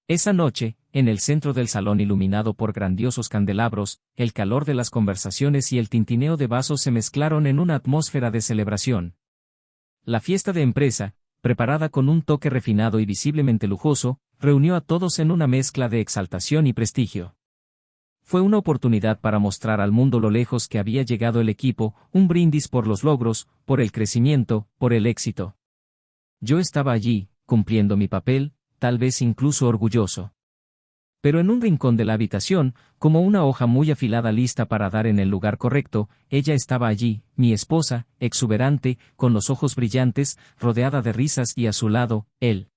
Esa noche, en el centro del salón iluminado por grandiosos candelabros, el calor de las conversaciones y el tintineo de vasos se mezclaron en una atmósfera de celebración. La fiesta de empresa, preparada con un toque refinado y visiblemente lujoso, reunió a todos en una mezcla de exaltación y prestigio. Fue una oportunidad para mostrar al mundo lo lejos que había llegado el equipo, un brindis por los logros, por el crecimiento, por el éxito. Yo estaba allí, cumpliendo mi papel, tal vez incluso orgulloso. Pero en un rincón de la habitación, como una hoja muy afilada lista para dar en el lugar correcto, ella estaba allí, mi esposa, exuberante, con los ojos brillantes, rodeada de risas y a su lado, él.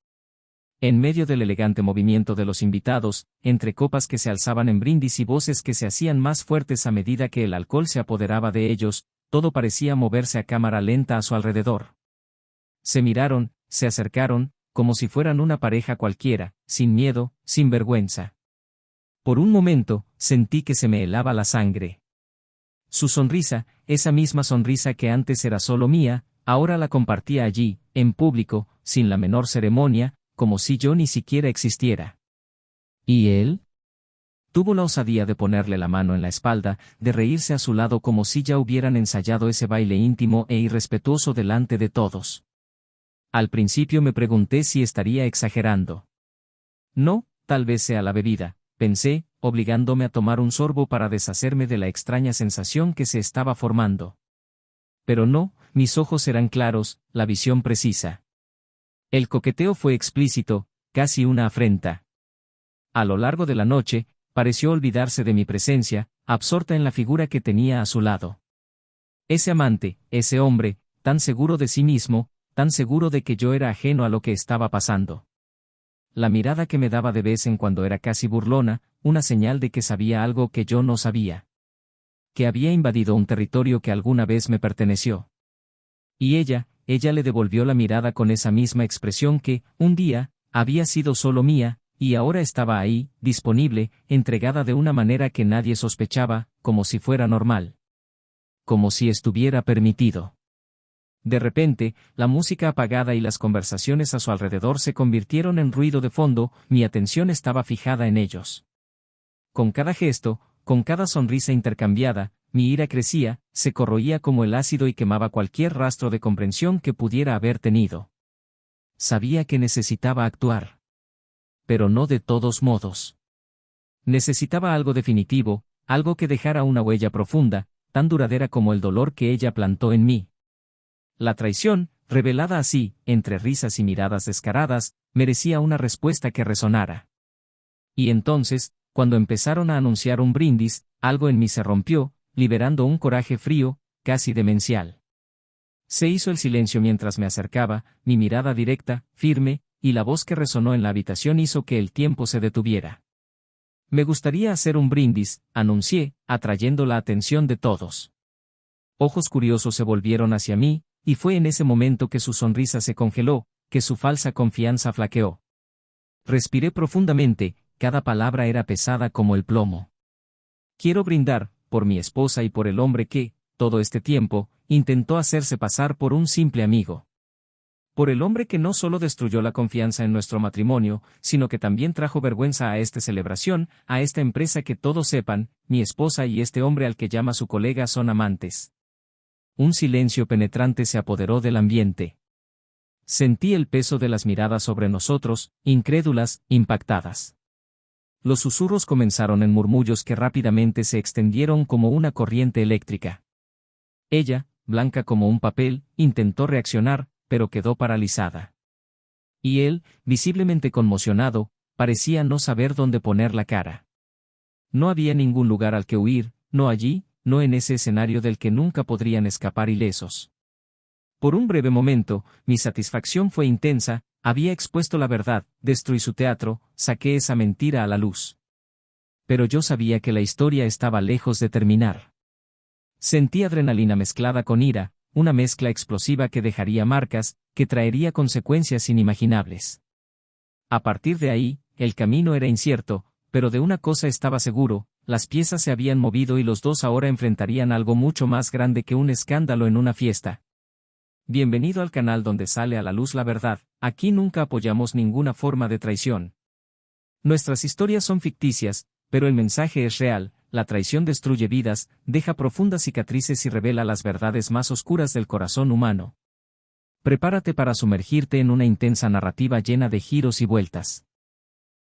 En medio del elegante movimiento de los invitados, entre copas que se alzaban en brindis y voces que se hacían más fuertes a medida que el alcohol se apoderaba de ellos, todo parecía moverse a cámara lenta a su alrededor. Se miraron, se acercaron, como si fueran una pareja cualquiera, sin miedo, sin vergüenza. Por un momento, sentí que se me helaba la sangre. Su sonrisa, esa misma sonrisa que antes era solo mía, ahora la compartía allí, en público, sin la menor ceremonia, como si yo ni siquiera existiera. ¿Y él? Tuvo la osadía de ponerle la mano en la espalda, de reírse a su lado como si ya hubieran ensayado ese baile íntimo e irrespetuoso delante de todos. Al principio me pregunté si estaría exagerando. No, tal vez sea la bebida, pensé, obligándome a tomar un sorbo para deshacerme de la extraña sensación que se estaba formando. Pero no, mis ojos eran claros, la visión precisa. El coqueteo fue explícito, casi una afrenta. A lo largo de la noche, pareció olvidarse de mi presencia, absorta en la figura que tenía a su lado. Ese amante, ese hombre, tan seguro de sí mismo, tan seguro de que yo era ajeno a lo que estaba pasando. La mirada que me daba de vez en cuando era casi burlona, una señal de que sabía algo que yo no sabía. Que había invadido un territorio que alguna vez me perteneció. Y ella le devolvió la mirada con esa misma expresión que, un día, había sido solo mía, y ahora estaba ahí, disponible, entregada de una manera que nadie sospechaba, como si fuera normal. Como si estuviera permitido. De repente, la música apagada y las conversaciones a su alrededor se convirtieron en ruido de fondo, mi atención estaba fijada en ellos. Con cada gesto, con cada sonrisa intercambiada, mi ira crecía, se corroía como el ácido y quemaba cualquier rastro de comprensión que pudiera haber tenido. Sabía que necesitaba actuar. Pero no de todos modos. Necesitaba algo definitivo, algo que dejara una huella profunda, tan duradera como el dolor que ella plantó en mí. La traición, revelada así, entre risas y miradas descaradas, merecía una respuesta que resonara. Y entonces, cuando empezaron a anunciar un brindis, algo en mí se rompió, liberando un coraje frío, casi demencial. Se hizo el silencio mientras me acercaba, mi mirada directa, firme, y la voz que resonó en la habitación hizo que el tiempo se detuviera. Me gustaría hacer un brindis, anuncié, atrayendo la atención de todos. Ojos curiosos se volvieron hacia mí, y fue en ese momento que su sonrisa se congeló, que su falsa confianza flaqueó. Respiré profundamente, cada palabra era pesada como el plomo. Quiero brindar, por mi esposa y por el hombre que, todo este tiempo, intentó hacerse pasar por un simple amigo. Por el hombre que no solo destruyó la confianza en nuestro matrimonio, sino que también trajo vergüenza a esta celebración, a esta empresa que todos sepan, mi esposa y este hombre al que llama su colega son amantes. Un silencio penetrante se apoderó del ambiente. Sentí el peso de las miradas sobre nosotros, incrédulas, impactadas. Los susurros comenzaron en murmullos que rápidamente se extendieron como una corriente eléctrica. Ella, blanca como un papel, intentó reaccionar, pero quedó paralizada. Y él, visiblemente conmocionado, parecía no saber dónde poner la cara. No había ningún lugar al que huir, no allí, no en ese escenario del que nunca podrían escapar ilesos. Por un breve momento, mi satisfacción fue intensa, había expuesto la verdad, destruí su teatro, saqué esa mentira a la luz. Pero yo sabía que la historia estaba lejos de terminar. Sentí adrenalina mezclada con ira, una mezcla explosiva que dejaría marcas, que traería consecuencias inimaginables. A partir de ahí, el camino era incierto, pero de una cosa estaba seguro, las piezas se habían movido y los dos ahora enfrentarían algo mucho más grande que un escándalo en una fiesta. Bienvenido al canal donde sale a la luz la verdad, aquí nunca apoyamos ninguna forma de traición. Nuestras historias son ficticias, pero el mensaje es real. La traición destruye vidas, deja profundas cicatrices y revela las verdades más oscuras del corazón humano. Prepárate para sumergirte en una intensa narrativa llena de giros y vueltas.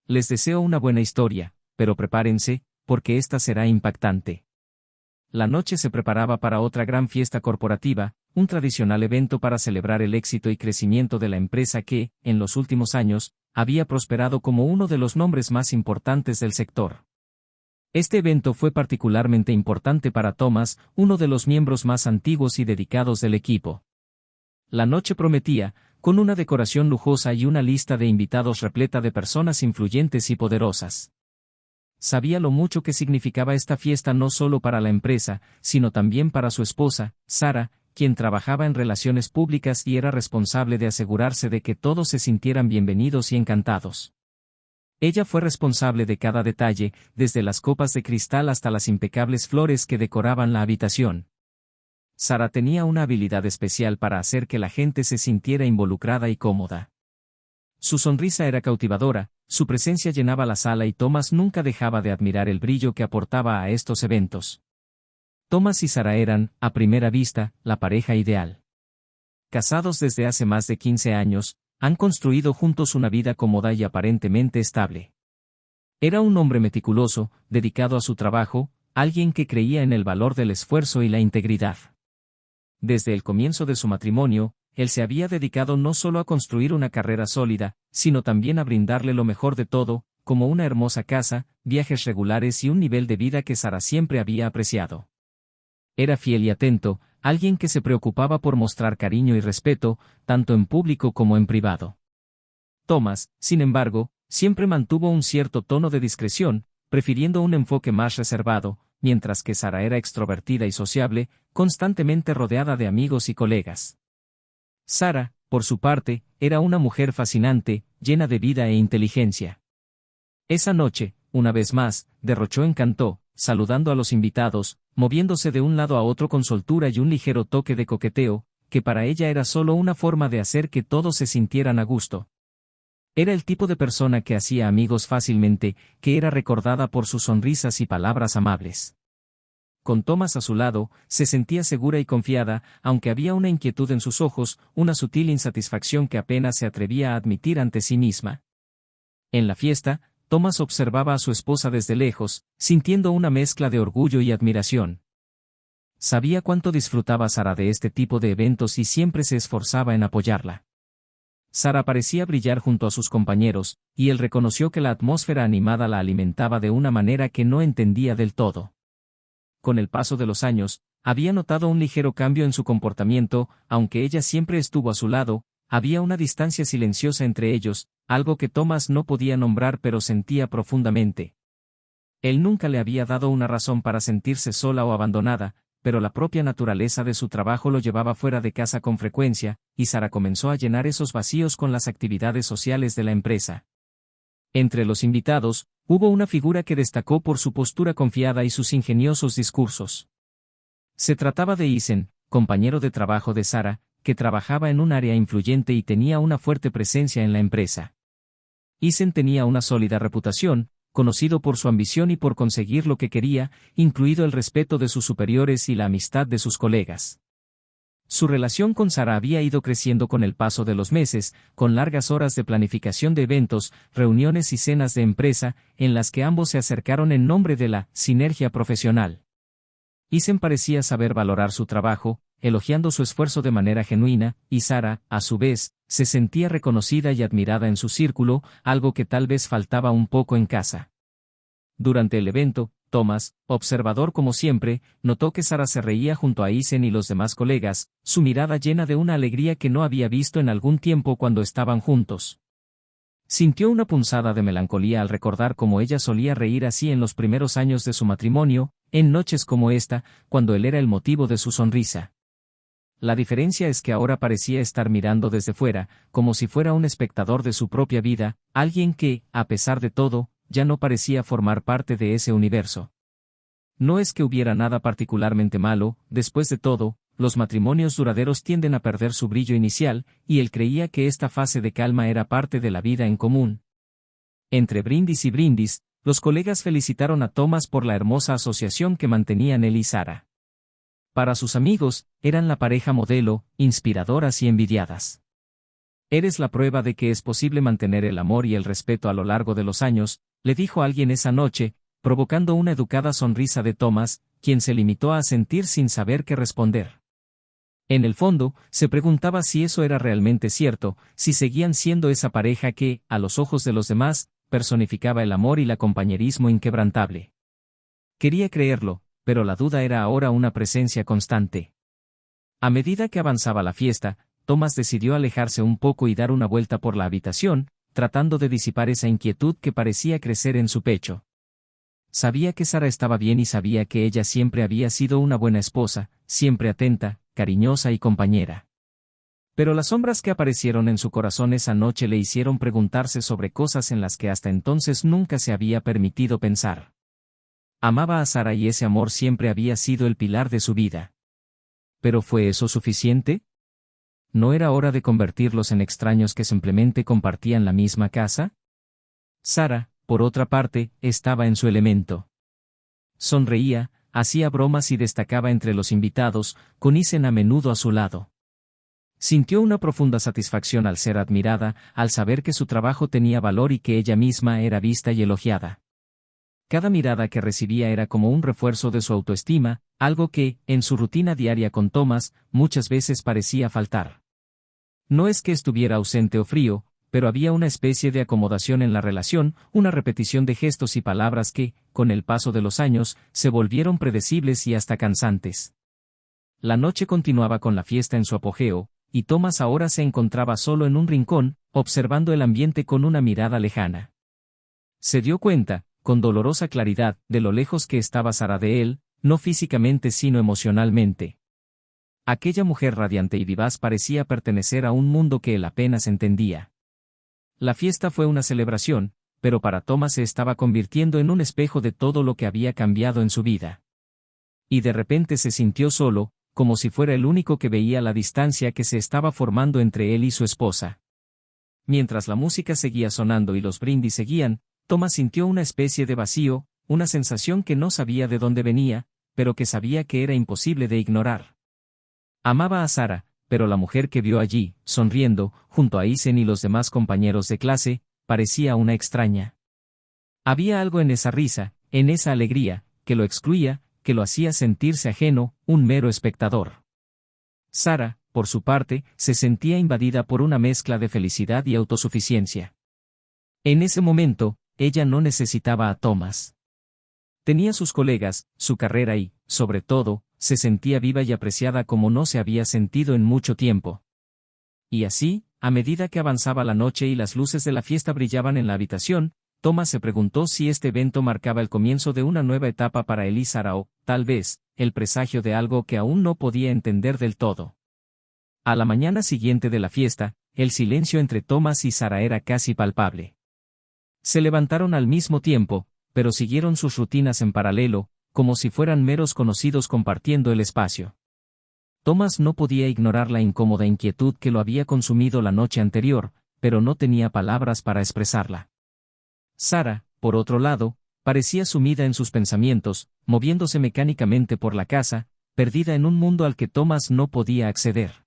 Les deseo una buena historia, pero prepárense, porque esta será impactante. La noche se preparaba para otra gran fiesta corporativa, un tradicional evento para celebrar el éxito y crecimiento de la empresa que, en los últimos años, había prosperado como uno de los nombres más importantes del sector. Este evento fue particularmente importante para Thomas, uno de los miembros más antiguos y dedicados del equipo. La noche prometía, con una decoración lujosa y una lista de invitados repleta de personas influyentes y poderosas. Sabía lo mucho que significaba esta fiesta no solo para la empresa, sino también para su esposa, Sarah, quien trabajaba en relaciones públicas y era responsable de asegurarse de que todos se sintieran bienvenidos y encantados. Ella fue responsable de cada detalle, desde las copas de cristal hasta las impecables flores que decoraban la habitación. Sarah tenía una habilidad especial para hacer que la gente se sintiera involucrada y cómoda. Su sonrisa era cautivadora, su presencia llenaba la sala y Thomas nunca dejaba de admirar el brillo que aportaba a estos eventos. Thomas y Sarah eran, a primera vista, la pareja ideal. Casados desde hace más de 15 años, han construido juntos una vida cómoda y aparentemente estable. Era un hombre meticuloso, dedicado a su trabajo, alguien que creía en el valor del esfuerzo y la integridad. Desde el comienzo de su matrimonio, él se había dedicado no solo a construir una carrera sólida, sino también a brindarle lo mejor de todo, como una hermosa casa, viajes regulares y un nivel de vida que Sarah siempre había apreciado. Era fiel y atento, alguien que se preocupaba por mostrar cariño y respeto, tanto en público como en privado. Thomas, sin embargo, siempre mantuvo un cierto tono de discreción, prefiriendo un enfoque más reservado, mientras que Sarah era extrovertida y sociable, constantemente rodeada de amigos y colegas. Sarah, por su parte, era una mujer fascinante, llena de vida e inteligencia. Esa noche, una vez más, derrochó encanto, saludando a los invitados, moviéndose de un lado a otro con soltura y un ligero toque de coqueteo, que para ella era solo una forma de hacer que todos se sintieran a gusto. Era el tipo de persona que hacía amigos fácilmente, que era recordada por sus sonrisas y palabras amables. Con Thomas a su lado, se sentía segura y confiada, aunque había una inquietud en sus ojos, una sutil insatisfacción que apenas se atrevía a admitir ante sí misma. En la fiesta, Thomas observaba a su esposa desde lejos, sintiendo una mezcla de orgullo y admiración. Sabía cuánto disfrutaba Sarah de este tipo de eventos y siempre se esforzaba en apoyarla. Sarah parecía brillar junto a sus compañeros, y él reconoció que la atmósfera animada la alimentaba de una manera que no entendía del todo. Con el paso de los años, había notado un ligero cambio en su comportamiento, aunque ella siempre estuvo a su lado, había una distancia silenciosa entre ellos, algo que Thomas no podía nombrar pero sentía profundamente. Él nunca le había dado una razón para sentirse sola o abandonada, pero la propia naturaleza de su trabajo lo llevaba fuera de casa con frecuencia, y Sarah comenzó a llenar esos vacíos con las actividades sociales de la empresa. Entre los invitados, hubo una figura que destacó por su postura confiada y sus ingeniosos discursos. Se trataba de Eisen, compañero de trabajo de Sarah, que trabajaba en un área influyente y tenía una fuerte presencia en la empresa. Eisen tenía una sólida reputación, conocido por su ambición y por conseguir lo que quería, incluido el respeto de sus superiores y la amistad de sus colegas. Su relación con Sarah había ido creciendo con el paso de los meses, con largas horas de planificación de eventos, reuniones y cenas de empresa, en las que ambos se acercaron en nombre de la sinergia profesional. Eisen parecía saber valorar su trabajo, elogiando su esfuerzo de manera genuina, y Sarah, a su vez, se sentía reconocida y admirada en su círculo, algo que tal vez faltaba un poco en casa. Durante el evento, Thomas, observador como siempre, notó que Sarah se reía junto a Eisen y los demás colegas, su mirada llena de una alegría que no había visto en algún tiempo cuando estaban juntos. Sintió una punzada de melancolía al recordar cómo ella solía reír así en los primeros años de su matrimonio, en noches como esta, cuando él era el motivo de su sonrisa. La diferencia es que ahora parecía estar mirando desde fuera, como si fuera un espectador de su propia vida, alguien que, a pesar de todo, ya no parecía formar parte de ese universo. No es que hubiera nada particularmente malo, después de todo, los matrimonios duraderos tienden a perder su brillo inicial, y él creía que esta fase de calma era parte de la vida en común. Entre brindis y brindis, los colegas felicitaron a Thomas por la hermosa asociación que mantenían él y Sara. Para sus amigos, eran la pareja modelo, inspiradoras y envidiadas. «Eres la prueba de que es posible mantener el amor y el respeto a lo largo de los años», le dijo alguien esa noche, provocando una educada sonrisa de Thomas, quien se limitó a asentir sin saber qué responder. En el fondo, se preguntaba si eso era realmente cierto, si seguían siendo esa pareja que, a los ojos de los demás, personificaba el amor y el compañerismo inquebrantable. Quería creerlo, pero la duda era ahora una presencia constante. A medida que avanzaba la fiesta, Thomas decidió alejarse un poco y dar una vuelta por la habitación, tratando de disipar esa inquietud que parecía crecer en su pecho. Sabía que Sara estaba bien y sabía que ella siempre había sido una buena esposa, siempre atenta, cariñosa y compañera. Pero las sombras que aparecieron en su corazón esa noche le hicieron preguntarse sobre cosas en las que hasta entonces nunca se había permitido pensar. Amaba a Sara y ese amor siempre había sido el pilar de su vida. ¿Pero fue eso suficiente? ¿No era hora de convertirlos en extraños que simplemente compartían la misma casa? Sara, por otra parte, estaba en su elemento. Sonreía, hacía bromas y destacaba entre los invitados, con Isen a menudo a su lado. Sintió una profunda satisfacción al ser admirada, al saber que su trabajo tenía valor y que ella misma era vista y elogiada. Cada mirada que recibía era como un refuerzo de su autoestima, algo que, en su rutina diaria con Thomas, muchas veces parecía faltar. No es que estuviera ausente o frío, pero había una especie de acomodación en la relación, una repetición de gestos y palabras que, con el paso de los años, se volvieron predecibles y hasta cansantes. La noche continuaba con la fiesta en su apogeo, y Thomas ahora se encontraba solo en un rincón, observando el ambiente con una mirada lejana. Se dio cuenta, con dolorosa claridad, de lo lejos que estaba Sara de él, no físicamente sino emocionalmente. Aquella mujer radiante y vivaz parecía pertenecer a un mundo que él apenas entendía. La fiesta fue una celebración, pero para Thomas se estaba convirtiendo en un espejo de todo lo que había cambiado en su vida. Y de repente se sintió solo, como si fuera el único que veía la distancia que se estaba formando entre él y su esposa. Mientras la música seguía sonando y los brindis seguían, Thomas sintió una especie de vacío, una sensación que no sabía de dónde venía, pero que sabía que era imposible de ignorar. Amaba a Sara, pero la mujer que vio allí, sonriendo, junto a Isen y los demás compañeros de clase, parecía una extraña. Había algo en esa risa, en esa alegría, que lo excluía, que lo hacía sentirse ajeno, un mero espectador. Sara, por su parte, se sentía invadida por una mezcla de felicidad y autosuficiencia. En ese momento, ella no necesitaba a Thomas. Tenía sus colegas, su carrera y, sobre todo, se sentía viva y apreciada como no se había sentido en mucho tiempo. Y así, a medida que avanzaba la noche y las luces de la fiesta brillaban en la habitación, Thomas se preguntó si este evento marcaba el comienzo de una nueva etapa para él y Sara o, tal vez, el presagio de algo que aún no podía entender del todo. A la mañana siguiente de la fiesta, el silencio entre Thomas y Sara era casi palpable. Se levantaron al mismo tiempo, pero siguieron sus rutinas en paralelo, como si fueran meros conocidos compartiendo el espacio. Thomas no podía ignorar la incómoda inquietud que lo había consumido la noche anterior, pero no tenía palabras para expresarla. Sara, por otro lado, parecía sumida en sus pensamientos, moviéndose mecánicamente por la casa, perdida en un mundo al que Thomas no podía acceder.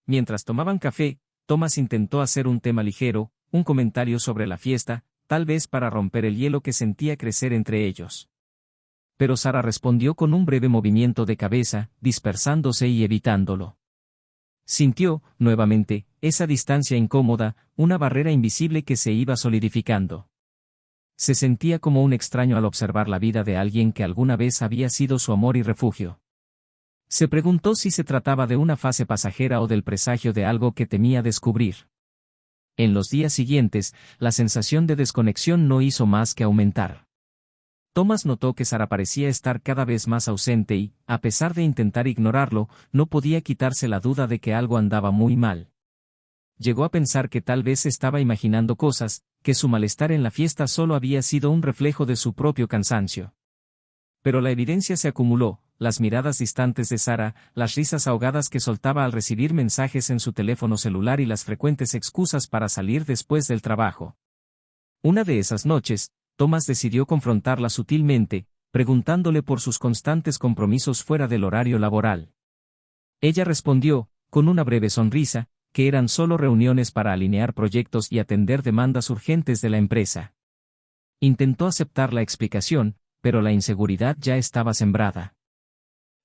Mientras tomaban café, Thomas intentó hacer un tema ligero, un comentario sobre la fiesta, tal vez para romper el hielo que sentía crecer entre ellos. Pero Sara respondió con un breve movimiento de cabeza, dispersándose y evitándolo. Sintió, nuevamente, esa distancia incómoda, una barrera invisible que se iba solidificando. Se sentía como un extraño al observar la vida de alguien que alguna vez había sido su amor y refugio. Se preguntó si se trataba de una fase pasajera o del presagio de algo que temía descubrir. En los días siguientes, la sensación de desconexión no hizo más que aumentar. Thomas notó que Sara parecía estar cada vez más ausente y, a pesar de intentar ignorarlo, no podía quitarse la duda de que algo andaba muy mal. Llegó a pensar que tal vez estaba imaginando cosas, que su malestar en la fiesta solo había sido un reflejo de su propio cansancio. Pero la evidencia se acumuló, las miradas distantes de Sara, las risas ahogadas que soltaba al recibir mensajes en su teléfono celular y las frecuentes excusas para salir después del trabajo. Una de esas noches, Thomas decidió confrontarla sutilmente, preguntándole por sus constantes compromisos fuera del horario laboral. Ella respondió, con una breve sonrisa, que eran solo reuniones para alinear proyectos y atender demandas urgentes de la empresa. Intentó aceptar la explicación, pero la inseguridad ya estaba sembrada.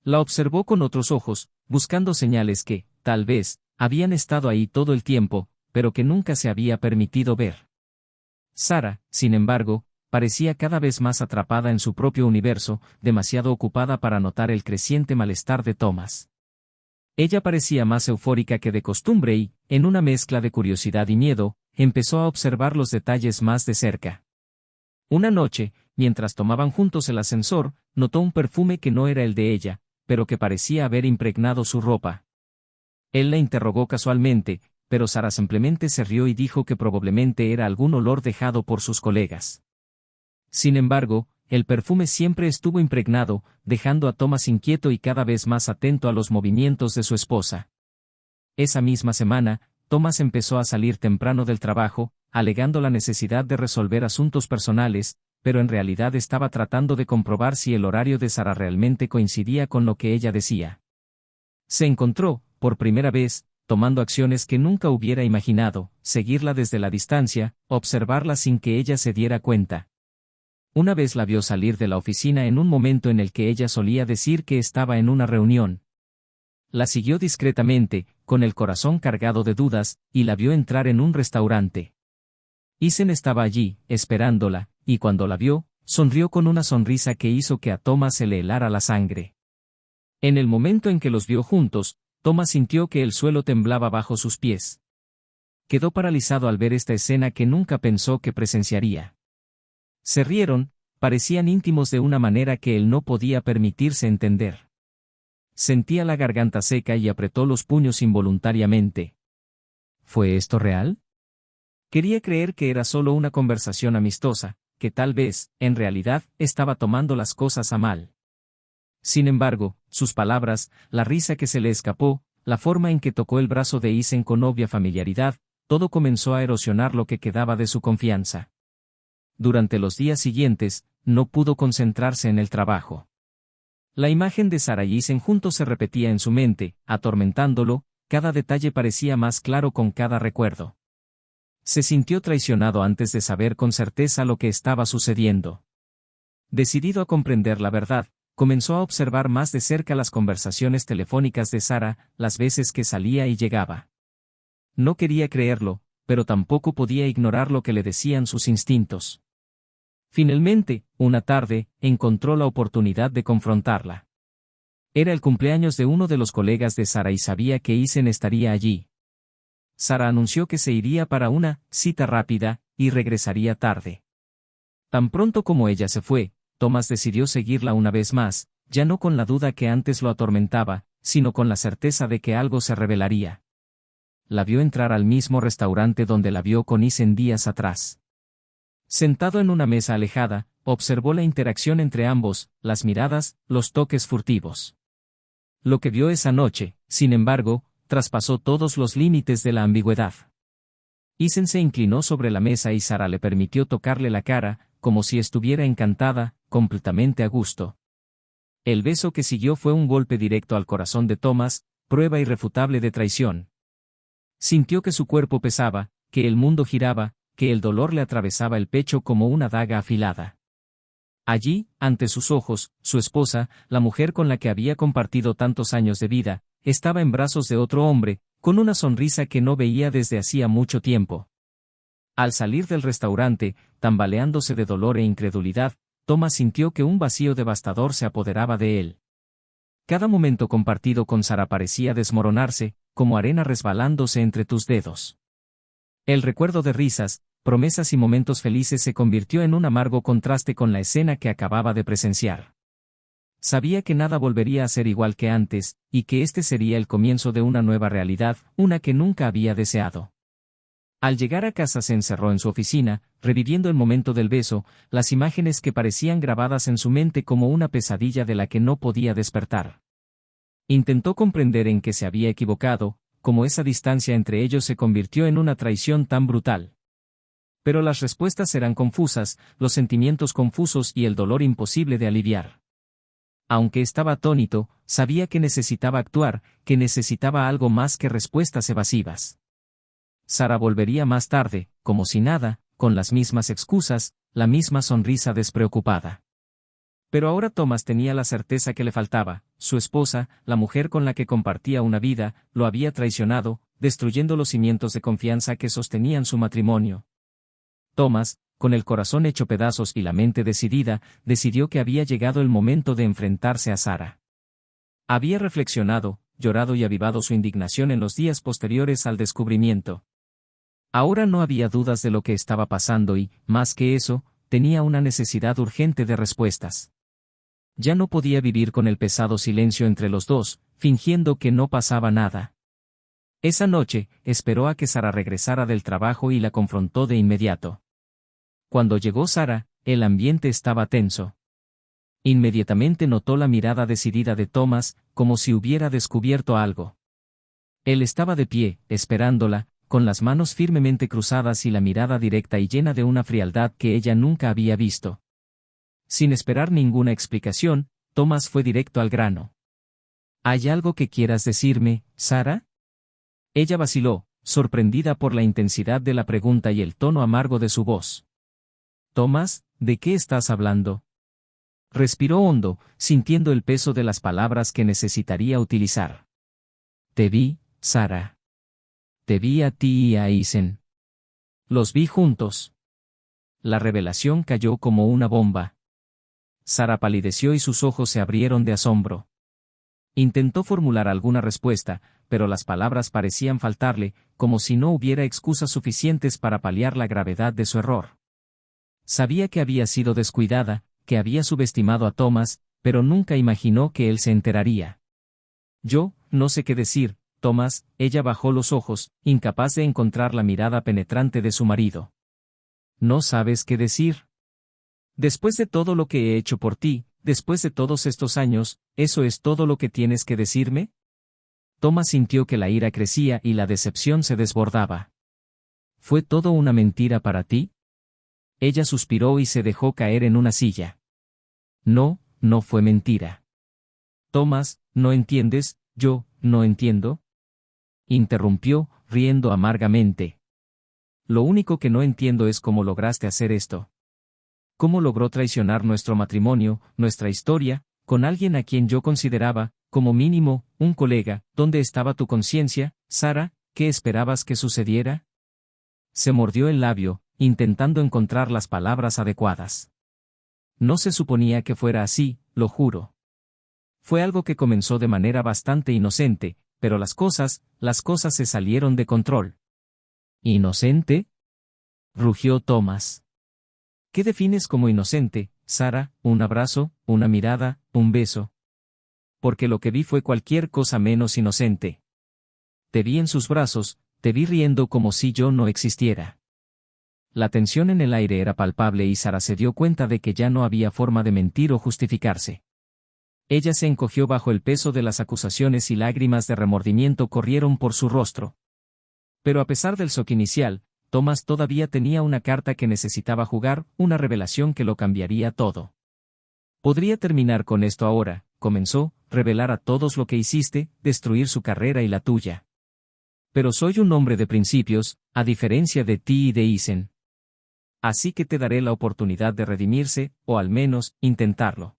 La observó con otros ojos, buscando señales que, tal vez, habían estado ahí todo el tiempo, pero que nunca se había permitido ver. Sara, sin embargo, parecía cada vez más atrapada en su propio universo, demasiado ocupada para notar el creciente malestar de Thomas. Ella parecía más eufórica que de costumbre y, en una mezcla de curiosidad y miedo, empezó a observar los detalles más de cerca. Una noche, mientras tomaban juntos el ascensor, notó un perfume que no era el de ella, pero que parecía haber impregnado su ropa. Él la interrogó casualmente, pero Sara simplemente se rió y dijo que probablemente era algún olor dejado por sus colegas. Sin embargo, el perfume siempre estuvo impregnado, dejando a Thomas inquieto y cada vez más atento a los movimientos de su esposa. Esa misma semana, Thomas empezó a salir temprano del trabajo, alegando la necesidad de resolver asuntos personales, pero en realidad estaba tratando de comprobar si el horario de Sara realmente coincidía con lo que ella decía. Se encontró, por primera vez, tomando acciones que nunca hubiera imaginado, seguirla desde la distancia, observarla sin que ella se diera cuenta. Una vez la vio salir de la oficina en un momento en el que ella solía decir que estaba en una reunión. La siguió discretamente, con el corazón cargado de dudas, y la vio entrar en un restaurante. Eisen estaba allí, esperándola, y cuando la vio, sonrió con una sonrisa que hizo que a Thomas se le helara la sangre. En el momento en que los vio juntos, Thomas sintió que el suelo temblaba bajo sus pies. Quedó paralizado al ver esta escena que nunca pensó que presenciaría. Se rieron, parecían íntimos de una manera que él no podía permitirse entender. Sentía la garganta seca y apretó los puños involuntariamente. ¿Fue esto real? Quería creer que era solo una conversación amistosa, que tal vez, en realidad, estaba tomando las cosas a mal. Sin embargo, sus palabras, la risa que se le escapó, la forma en que tocó el brazo de Eisen con obvia familiaridad, todo comenzó a erosionar lo que quedaba de su confianza. Durante los días siguientes, no pudo concentrarse en el trabajo. La imagen de Sara y Eisen juntos se repetía en su mente, atormentándolo, cada detalle parecía más claro con cada recuerdo. Se sintió traicionado antes de saber con certeza lo que estaba sucediendo. Decidido a comprender la verdad, comenzó a observar más de cerca las conversaciones telefónicas de Sara, las veces que salía y llegaba. No quería creerlo, pero tampoco podía ignorar lo que le decían sus instintos. Finalmente, una tarde, encontró la oportunidad de confrontarla. Era el cumpleaños de uno de los colegas de Sara y sabía que Eisen estaría allí. Sara anunció que se iría para una cita rápida, y regresaría tarde. Tan pronto como ella se fue, Thomas decidió seguirla una vez más, ya no con la duda que antes lo atormentaba, sino con la certeza de que algo se revelaría. La vio entrar al mismo restaurante donde la vio con Eisen días atrás. Sentado en una mesa alejada, observó la interacción entre ambos, las miradas, los toques furtivos. Lo que vio esa noche, sin embargo, traspasó todos los límites de la ambigüedad. Eisen se inclinó sobre la mesa y Sara le permitió tocarle la cara, como si estuviera encantada, completamente a gusto. El beso que siguió fue un golpe directo al corazón de Thomas, prueba irrefutable de traición. Sintió que su cuerpo pesaba, que el mundo giraba, que el dolor le atravesaba el pecho como una daga afilada. Allí, ante sus ojos, su esposa, la mujer con la que había compartido tantos años de vida, estaba en brazos de otro hombre, con una sonrisa que no veía desde hacía mucho tiempo. Al salir del restaurante, tambaleándose de dolor e incredulidad, Thomas sintió que un vacío devastador se apoderaba de él. Cada momento compartido con Sara parecía desmoronarse, como arena resbalándose entre tus dedos. El recuerdo de risas, promesas y momentos felices se convirtió en un amargo contraste con la escena que acababa de presenciar. Sabía que nada volvería a ser igual que antes, y que este sería el comienzo de una nueva realidad, una que nunca había deseado. Al llegar a casa se encerró en su oficina, reviviendo el momento del beso, las imágenes que parecían grabadas en su mente como una pesadilla de la que no podía despertar. Intentó comprender en qué se había equivocado, cómo esa distancia entre ellos se convirtió en una traición tan brutal. Pero las respuestas eran confusas, los sentimientos confusos y el dolor imposible de aliviar. Aunque estaba atónito, sabía que necesitaba actuar, que necesitaba algo más que respuestas evasivas. Sara volvería más tarde, como si nada, con las mismas excusas, la misma sonrisa despreocupada. Pero ahora Thomas tenía la certeza que le faltaba: su esposa, la mujer con la que compartía una vida, lo había traicionado, destruyendo los cimientos de confianza que sostenían su matrimonio. Thomas, con el corazón hecho pedazos y la mente decidida, decidió que había llegado el momento de enfrentarse a Sara. Había reflexionado, llorado y avivado su indignación en los días posteriores al descubrimiento. Ahora no había dudas de lo que estaba pasando y, más que eso, tenía una necesidad urgente de respuestas. Ya no podía vivir con el pesado silencio entre los dos, fingiendo que no pasaba nada. Esa noche, esperó a que Sara regresara del trabajo y la confrontó de inmediato. Cuando llegó Sara, el ambiente estaba tenso. Inmediatamente notó la mirada decidida de Thomas, como si hubiera descubierto algo. Él estaba de pie, esperándola, con las manos firmemente cruzadas y la mirada directa y llena de una frialdad que ella nunca había visto. Sin esperar ninguna explicación, Thomas fue directo al grano. ¿Hay algo que quieras decirme, Sara? Ella vaciló, sorprendida por la intensidad de la pregunta y el tono amargo de su voz. Thomas, ¿de qué estás hablando? Respiró hondo, sintiendo el peso de las palabras que necesitaría utilizar. Te vi, Sara. Te vi a ti y a Eisen. Los vi juntos. La revelación cayó como una bomba. Sara palideció y sus ojos se abrieron de asombro. Intentó formular alguna respuesta, pero las palabras parecían faltarle, como si no hubiera excusas suficientes para paliar la gravedad de su error. Sabía que había sido descuidada, que había subestimado a Thomas, pero nunca imaginó que él se enteraría. Yo, no sé qué decir, Thomas. Ella bajó los ojos, incapaz de encontrar la mirada penetrante de su marido. ¿No sabes qué decir? Después de todo lo que he hecho por ti, después de todos estos años, ¿eso es todo lo que tienes que decirme? Thomas sintió que la ira crecía y la decepción se desbordaba. ¿Fue todo una mentira para ti? Ella suspiró y se dejó caer en una silla. No, no fue mentira. Thomas, ¿no entiendes? Yo, ¿no entiendo? Interrumpió, riendo amargamente. Lo único que no entiendo es cómo lograste hacer esto. ¿Cómo logró traicionar nuestro matrimonio, nuestra historia, con alguien a quien yo consideraba, como mínimo, un colega? ¿Dónde estaba tu conciencia, Sara? ¿Qué esperabas que sucediera? Se mordió el labio, intentando encontrar las palabras adecuadas. No se suponía que fuera así, lo juro. Fue algo que comenzó de manera bastante inocente, pero las cosas se salieron de control. ¿Inocente?, rugió Thomas. ¿Qué defines como inocente, Sara? ¿Un abrazo, una mirada, un beso? Porque lo que vi fue cualquier cosa menos inocente. Te vi en sus brazos, te vi riendo como si yo no existiera. La tensión en el aire era palpable y Sara se dio cuenta de que ya no había forma de mentir o justificarse. Ella se encogió bajo el peso de las acusaciones y lágrimas de remordimiento corrieron por su rostro. Pero a pesar del shock inicial, Thomas todavía tenía una carta que necesitaba jugar, una revelación que lo cambiaría todo. Podría terminar con esto ahora, comenzó, revelar a todos lo que hiciste, destruir su carrera y la tuya. Pero soy un hombre de principios, a diferencia de ti y de Eisen. Así que te daré la oportunidad de redimirse, o al menos, intentarlo.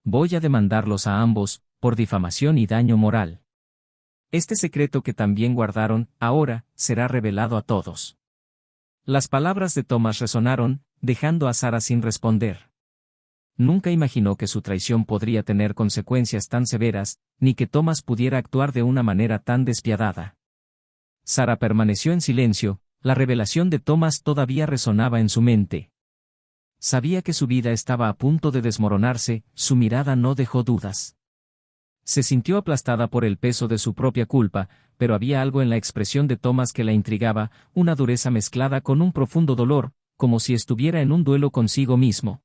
Voy a demandarlos a ambos, por difamación y daño moral. Este secreto que también guardaron, ahora, será revelado a todos. Las palabras de Thomas resonaron, dejando a Sara sin responder. Nunca imaginó que su traición podría tener consecuencias tan severas, ni que Thomas pudiera actuar de una manera tan despiadada. Sara permaneció en silencio, la revelación de Thomas todavía resonaba en su mente. Sabía que su vida estaba a punto de desmoronarse, su mirada no dejó dudas. Se sintió aplastada por el peso de su propia culpa, pero había algo en la expresión de Thomas que la intrigaba, una dureza mezclada con un profundo dolor, como si estuviera en un duelo consigo mismo.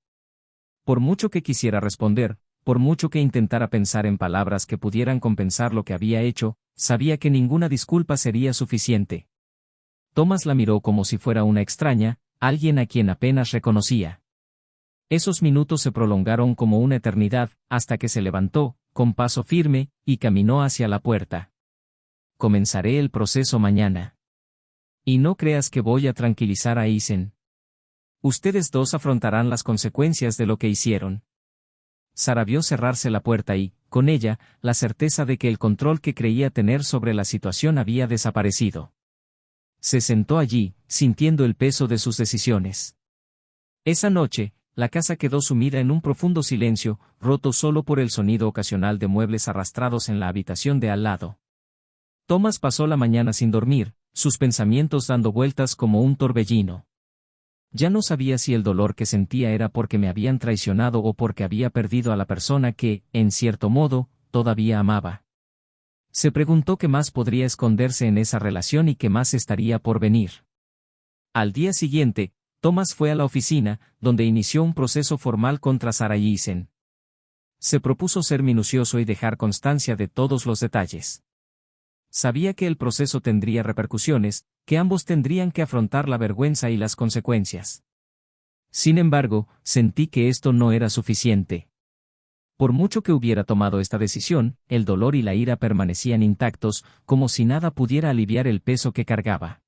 Por mucho que quisiera responder, por mucho que intentara pensar en palabras que pudieran compensar lo que había hecho, sabía que ninguna disculpa sería suficiente. Thomas la miró como si fuera una extraña, alguien a quien apenas reconocía. Esos minutos se prolongaron como una eternidad, hasta que se levantó, con paso firme, y caminó hacia la puerta. Comenzaré el proceso mañana. Y no creas que voy a tranquilizar a Eisen. Ustedes dos afrontarán las consecuencias de lo que hicieron. Sara vio cerrarse la puerta y, con ella, la certeza de que el control que creía tener sobre la situación había desaparecido. Se sentó allí, sintiendo el peso de sus decisiones. Esa noche, la casa quedó sumida en un profundo silencio, roto solo por el sonido ocasional de muebles arrastrados en la habitación de al lado. Thomas pasó la mañana sin dormir, sus pensamientos dando vueltas como un torbellino. Ya no sabía si el dolor que sentía era porque me habían traicionado o porque había perdido a la persona que, en cierto modo, todavía amaba. Se preguntó qué más podría esconderse en esa relación y qué más estaría por venir. Al día siguiente, Thomas fue a la oficina, donde inició un proceso formal contra Sara y Eisen. Se propuso ser minucioso y dejar constancia de todos los detalles. Sabía que el proceso tendría repercusiones, que ambos tendrían que afrontar la vergüenza y las consecuencias. Sin embargo, sentí que esto no era suficiente. Por mucho que hubiera tomado esta decisión, el dolor y la ira permanecían intactos, como si nada pudiera aliviar el peso que cargaba.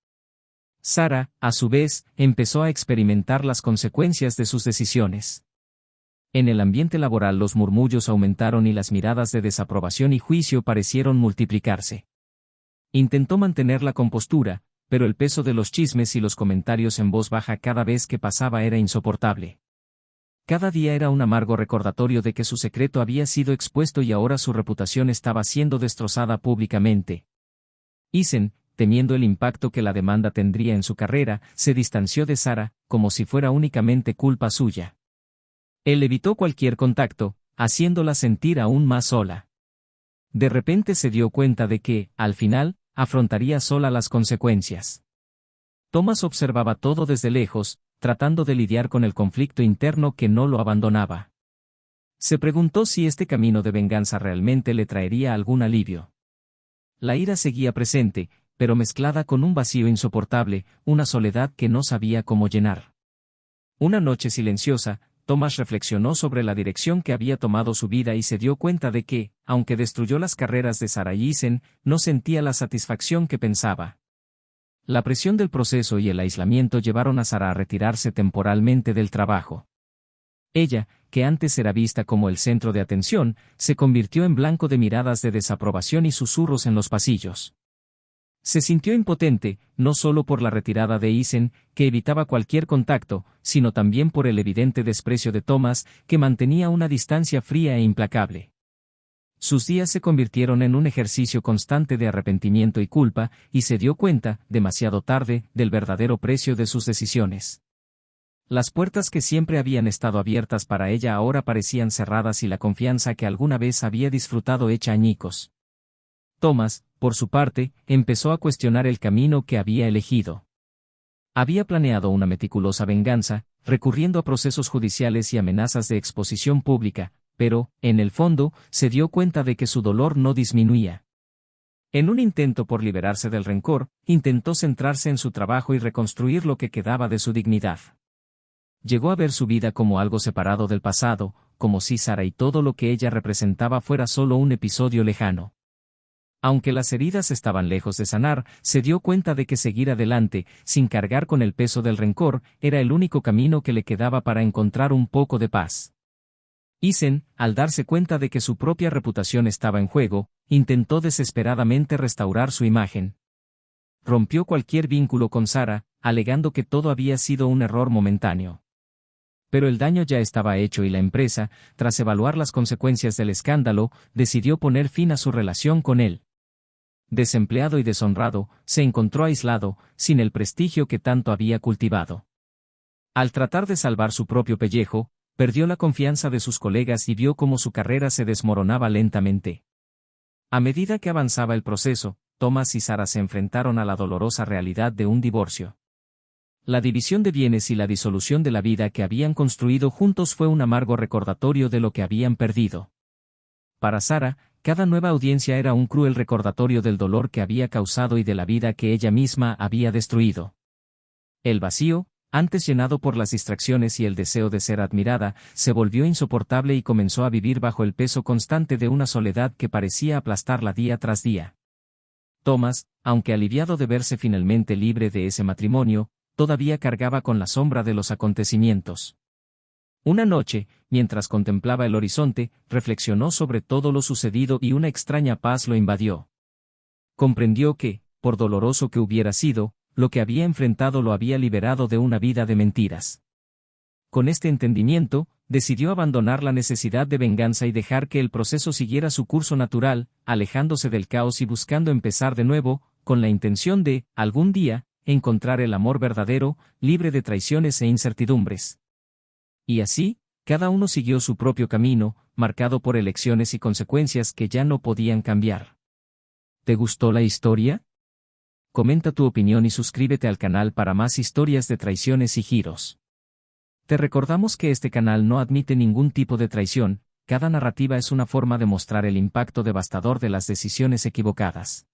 Sara, a su vez, empezó a experimentar las consecuencias de sus decisiones. En el ambiente laboral los murmullos aumentaron y las miradas de desaprobación y juicio parecieron multiplicarse. Intentó mantener la compostura, pero el peso de los chismes y los comentarios en voz baja cada vez que pasaba era insoportable. Cada día era un amargo recordatorio de que su secreto había sido expuesto y ahora su reputación estaba siendo destrozada públicamente. Eisen, temiendo el impacto que la demanda tendría en su carrera, se distanció de Sara, como si fuera únicamente culpa suya. Él evitó cualquier contacto, haciéndola sentir aún más sola. De repente se dio cuenta de que, al final, afrontaría sola las consecuencias. Thomas observaba todo desde lejos, tratando de lidiar con el conflicto interno que no lo abandonaba. Se preguntó si este camino de venganza realmente le traería algún alivio. La ira seguía presente, pero mezclada con un vacío insoportable, una soledad que no sabía cómo llenar. Una noche silenciosa, Thomas reflexionó sobre la dirección que había tomado su vida y se dio cuenta de que, aunque destruyó las carreras de Sara y Eisen, no sentía la satisfacción que pensaba. La presión del proceso y el aislamiento llevaron a Sara a retirarse temporalmente del trabajo. Ella, que antes era vista como el centro de atención, se convirtió en blanco de miradas de desaprobación y susurros en los pasillos. Se sintió impotente, no solo por la retirada de Eisen, que evitaba cualquier contacto, sino también por el evidente desprecio de Thomas, que mantenía una distancia fría e implacable. Sus días se convirtieron en un ejercicio constante de arrepentimiento y culpa, y se dio cuenta, demasiado tarde, del verdadero precio de sus decisiones. Las puertas que siempre habían estado abiertas para ella ahora parecían cerradas y la confianza que alguna vez había disfrutado hecha añicos. Thomas, por su parte, empezó a cuestionar el camino que había elegido. Había planeado una meticulosa venganza, recurriendo a procesos judiciales y amenazas de exposición pública, pero, en el fondo, se dio cuenta de que su dolor no disminuía. En un intento por liberarse del rencor, intentó centrarse en su trabajo y reconstruir lo que quedaba de su dignidad. Llegó a ver su vida como algo separado del pasado, como si Sara y todo lo que ella representaba fuera solo un episodio lejano. Aunque las heridas estaban lejos de sanar, se dio cuenta de que seguir adelante, sin cargar con el peso del rencor, era el único camino que le quedaba para encontrar un poco de paz. Eisen, al darse cuenta de que su propia reputación estaba en juego, intentó desesperadamente restaurar su imagen. Rompió cualquier vínculo con Sara, alegando que todo había sido un error momentáneo. Pero el daño ya estaba hecho y la empresa, tras evaluar las consecuencias del escándalo, decidió poner fin a su relación con él. Desempleado y deshonrado, se encontró aislado, sin el prestigio que tanto había cultivado. Al tratar de salvar su propio pellejo, perdió la confianza de sus colegas y vio cómo su carrera se desmoronaba lentamente. A medida que avanzaba el proceso, Thomas y Sara se enfrentaron a la dolorosa realidad de un divorcio. La división de bienes y la disolución de la vida que habían construido juntos fue un amargo recordatorio de lo que habían perdido. Para Sara, cada nueva audiencia era un cruel recordatorio del dolor que había causado y de la vida que ella misma había destruido. El vacío, antes llenado por las distracciones y el deseo de ser admirada, se volvió insoportable y comenzó a vivir bajo el peso constante de una soledad que parecía aplastarla día tras día. Thomas, aunque aliviado de verse finalmente libre de ese matrimonio, todavía cargaba con la sombra de los acontecimientos. Una noche, mientras contemplaba el horizonte, reflexionó sobre todo lo sucedido y una extraña paz lo invadió. Comprendió que, por doloroso que hubiera sido, lo que había enfrentado lo había liberado de una vida de mentiras. Con este entendimiento, decidió abandonar la necesidad de venganza y dejar que el proceso siguiera su curso natural, alejándose del caos y buscando empezar de nuevo, con la intención de, algún día, encontrar el amor verdadero, libre de traiciones e incertidumbres. Y así, cada uno siguió su propio camino, marcado por elecciones y consecuencias que ya no podían cambiar. ¿Te gustó la historia? Comenta tu opinión y suscríbete al canal para más historias de traiciones y giros. Te recordamos que este canal no admite ningún tipo de traición, cada narrativa es una forma de mostrar el impacto devastador de las decisiones equivocadas.